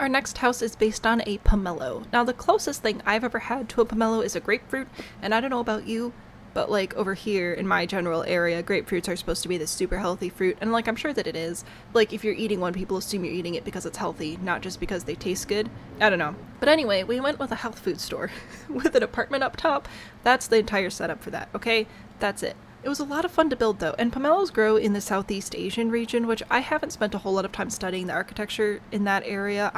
Our next house is based on a pomelo. Now, the closest thing I've ever had to a pomelo is a grapefruit, and I don't know about you, but like over here in my general area, grapefruits are supposed to be this super healthy fruit, and like I'm sure that it is. Like if you're eating one, people assume you're eating it because it's healthy, not just because they taste good. I don't know. But anyway, we went with a health food store with an apartment up top. That's the entire setup for that, okay? That's it. It was a lot of fun to build though, and pomelos grow in the Southeast Asian region, which I haven't spent a whole lot of time studying the architecture in that area.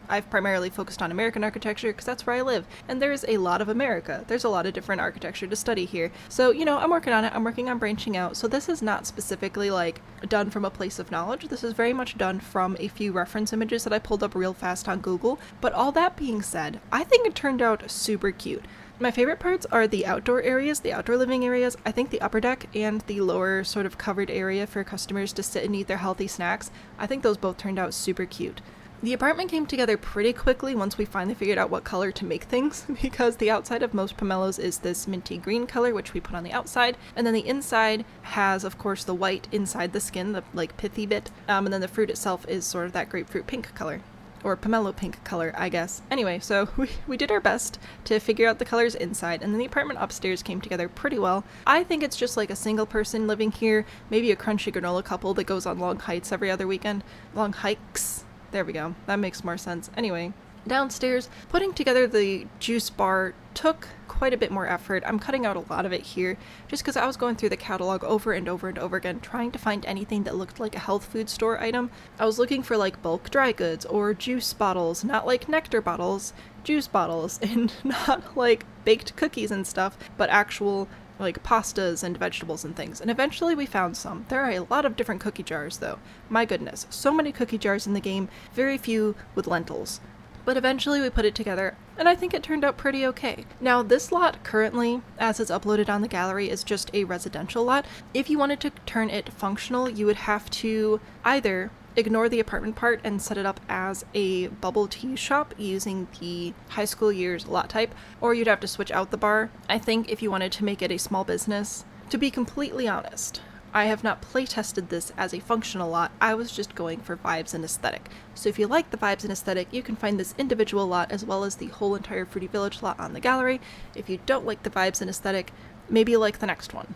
I've primarily focused on American architecture because that's where I live, and there's a lot of America. There's a lot of different architecture to study here. So, I'm working on it. I'm working on branching out. So this is not specifically like done from a place of knowledge. This is very much done from a few reference images that I pulled up real fast on Google. But all that being said, I think it turned out super cute. My favorite parts are the outdoor areas, the outdoor living areas. I think the upper deck and the lower sort of covered area for customers to sit and eat their healthy snacks. I think those both turned out super cute. The apartment came together pretty quickly once we finally figured out what color to make things, because the outside of most pomelos is this minty green color, which we put on the outside, and then the inside has, of course, the white inside the skin, the like pithy bit, and then the fruit itself is sort of that grapefruit pink color. Or pomelo pink color, I guess. Anyway, so we did our best to figure out the colors inside, and then the apartment upstairs came together pretty well. I think it's just like a single person living here, maybe a crunchy granola couple that goes on long hikes every other weekend. Long hikes. There we go. That makes more sense. Anyway, downstairs, putting together the juice bar took quite a bit more effort. I'm cutting out a lot of it here just because I was going through the catalog over and over and over again trying to find anything that looked like a health food store item. I was looking for like bulk dry goods or juice bottles, not like nectar bottles, juice bottles, and not like baked cookies and stuff, but actual like pastas and vegetables and things. And eventually we found some. There are a lot of different cookie jars though. My goodness, so many cookie jars in the game, very few with lentils. But eventually we put it together, and I think it turned out pretty okay. Now, this lot currently, as it's uploaded on the gallery, is just a residential lot. If you wanted to turn it functional, you would have to either ignore the apartment part and set it up as a bubble tea shop using the high school years lot type, or you'd have to switch out the bar. I think if you wanted to make it a small business, to be completely honest, I have not play-tested this as a functional lot. I was just going for vibes and aesthetic. So if you like the vibes and aesthetic, you can find this individual lot as well as the whole entire Fruity Village lot on the gallery. If you don't like the vibes and aesthetic, maybe you like the next one.